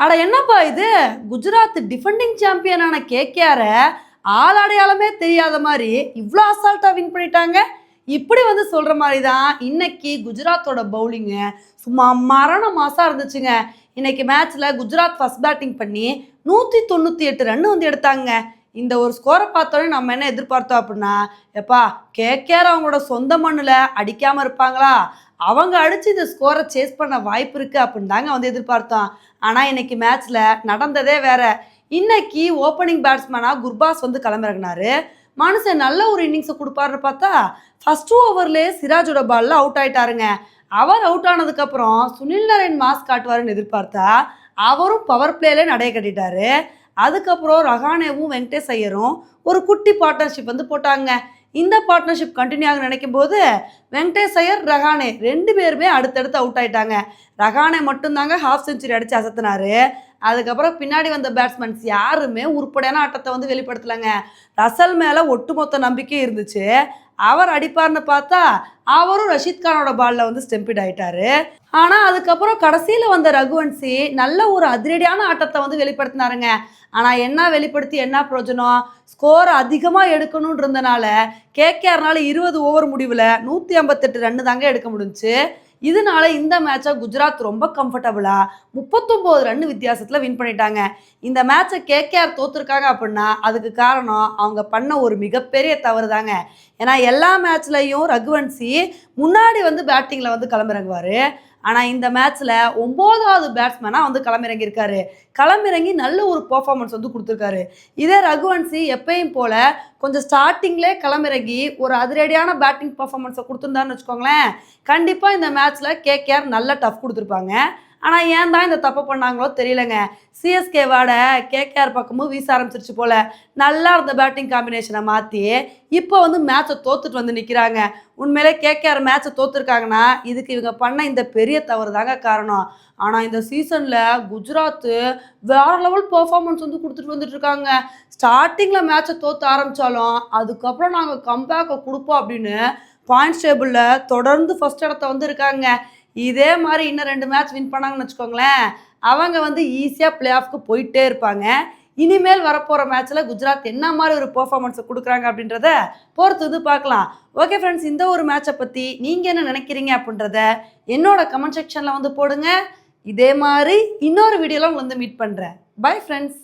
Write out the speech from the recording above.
அட என்னப்பா இது குஜராத் டிஃபெண்டிங் சாம்பியனான கேகேஆர ஆள் அடையாளமே தெரியாத மாதிரி இவ்வளோ அசால்ட்டாக வின் பண்ணிட்டாங்க. இப்படி வந்து சொல்கிற மாதிரி தான் இன்னைக்கு குஜராத்தோட பவுலிங்கு சும்மா மரண மாசாக இருந்துச்சுங்க. இன்னைக்கு மேட்ச்சில் குஜராத் ஃபர்ஸ்ட் பேட்டிங் பண்ணி 198 ரன் வந்து எடுத்தாங்க. இந்த ஒரு ஸ்கோரை பார்த்தோன்னே நம்ம என்ன எதிர்பார்த்தோம் அப்படின்னா, எப்பா கேகேஆர் அவங்களோட சொந்த மண்ணில் அடிக்காமல் இருப்பாங்களா, அவங்க அடித்து இந்த ஸ்கோரை சேஸ் பண்ண வாய்ப்பு இருக்குது அப்படின்னு தாங்க வந்து எதிர்பார்த்தோம். ஆனால் இன்னைக்கு மேட்ச்சில் நடந்ததே வேற. இன்னைக்கு ஓப்பனிங் பேட்ஸ்மேனாக குர்பாஸ் வந்து கிளம்பிறங்கினாரு. மனுஷன் நல்ல ஒரு இன்னிங்ஸை கொடுப்பாருன்னு பார்த்தா ஃபர்ஸ்ட் ஓவர்லேயே சிராஜோட பாலில் அவுட் ஆயிட்டாருங்க. அவர் அவுட் ஆனதுக்கப்புறம் சுனில் நரேன் மாஸ் காட்டுவாருன்னு எதிர்பார்த்தா அவரும் பவர் பிளேலே நடைய கட்டிட்டாரு. அதுக்கப்புறம் ரஹானேவும் வெங்கடேஷ் ஐயரும் ஒரு குட்டி பார்ட்னர்ஷிப் வந்து போட்டாங்க. இந்த பார்ட்னர்ஷிப் கண்டினியூ ஆக நினைக்கும் போது வெங்கடேஷ் ஐயர் ரஹானே 2 பேருமே அடுத்தடுத்து அவுட் ஆயிட்டாங்க. ரஹானே மட்டும்தாங்க ஹாஃப் செஞ்சுரி அடித்து அசத்தினாரு. அதுக்கப்புறம் பின்னாடி வந்த பேட்ஸ்மேன்ஸ் யாருமே உருப்படியான ஆட்டத்தை வந்து வெளிப்படுத்தலைங்க. ரசல் மேலே ஒட்டுமொத்த நம்பிக்கை இருந்துச்சு. அவர் அடிப்பார்னு பார்த்தா அவரும் ரஷீத் கானோட பாலில் வந்து ஸ்டெம்பிட் ஆயிட்டாரு. ஆனால் அதுக்கப்புறம் கடைசியில் வந்த ரகுவன்சி நல்ல ஒரு அதிரடியான ஆட்டத்தை வந்து வெளிப்படுத்தினாருங்க. ஆனால் என்ன வெளிப்படுத்தி என்ன பிரயோஜனம், ஸ்கோர் அதிகமாக எடுக்கணும்னு இருந்தனால கேகேஆர்னால 20 ஓவர் முடிவில் 158 ரன்னு தாங்க எடுக்க முடிஞ்சுச்சு. இதனால இந்த மேட்சை குஜராத் ரொம்ப கம்ஃபர்டபுளாக 39 ரன் வித்தியாசத்தில் வின் பண்ணிட்டாங்க. இந்த மேட்சை கேகேஆர் தோற்றுருக்காங்க அப்படின்னா அதுக்கு காரணம் அவங்க பண்ண ஒரு மிகப்பெரிய தவறு தாங்க. ஏன்னா எல்லா மேட்ச்லையும் ரகுவன்சி முன்னாடி வந்து பேட்டிங்கில் வந்து கிளம்பிறங்குவார். ஆனால் இந்த மேட்ச்சில் 9வது பேட்ஸ்மேனாக வந்து களமிறங்கியிருக்காரு. களமிறங்கி நல்ல ஒரு பர்ஃபார்மன்ஸ் வந்து கொடுத்துருக்காரு. இதே ரகுவன்சி எப்பயும் போல் கொஞ்சம் ஸ்டார்டிங்லேயே களமிறங்கி ஒரு அதிரடியான பேட்டிங் பர்ஃபார்மன்ஸை கொடுத்துருந்தாருன்னு வச்சுக்கோங்களேன், கண்டிப்பாக இந்த மேட்ச்சில் கேகேஆர் நல்ல டஃப் கொடுத்துருப்பாங்க. ஆனால் ஏன் தான் இந்த தப்பு பண்ணாங்களோ தெரியலங்க. சிஎஸ்கே வாட கேகேஆர் பக்கமும் வீச ஆரம்பிச்சிருச்சு போல். நல்லா இருந்த பேட்டிங் காம்பினேஷனை மாற்றி இப்போ வந்து மேட்சை தோத்துட்டு வந்து நிற்கிறாங்க. உண்மையிலே கேகேஆர் மேட்சை தோற்றுருக்காங்கன்னா இதுக்கு இவங்க பண்ண இந்த பெரிய தவறு தாங்க காரணம். ஆனால் இந்த சீசனில் குஜராத்து வேறு லெவல் பர்ஃபார்மன்ஸ் வந்து கொடுத்துட்டு வந்துட்டுருக்காங்க. ஸ்டார்டிங்கில் மேட்சை தோற்று ஆரம்பித்தாலும் அதுக்கப்புறம் நாங்கள் கம்பேக்கை கொடுப்போம் அப்படின்னு பாயிண்ட்ஸ் டேபிளில் தொடர்ந்து ஃபஸ்ட் இடத்த வந்து இருக்காங்க. இதே மாதிரி இன்னும் 2 மேட்ச் வின் பண்ணாங்கன்னு வச்சுக்கோங்களேன், அவங்க வந்து ஈஸியாக பிளே ஆஃப்க்கு போயிட்டே இருப்பாங்க. இனிமேல் வரப்போகிற மேட்ச்சில் குஜராத் என்ன மாதிரி ஒரு பர்ஃபார்மன்ஸை கொடுக்குறாங்க அப்படின்றத பொறுத்து பார்க்கலாம். ஓகே ஃப்ரெண்ட்ஸ், இந்த ஒரு மேட்சை பற்றி நீங்கள் என்ன நினைக்கிறீங்க அப்படின்றத என்னோட கமெண்ட் செக்ஷனில் வந்து போடுங்க. இதே மாதிரி இன்னொரு வீடியோவில் உங்களை வந்து மீட் பண்ணுறேன். Bye friends.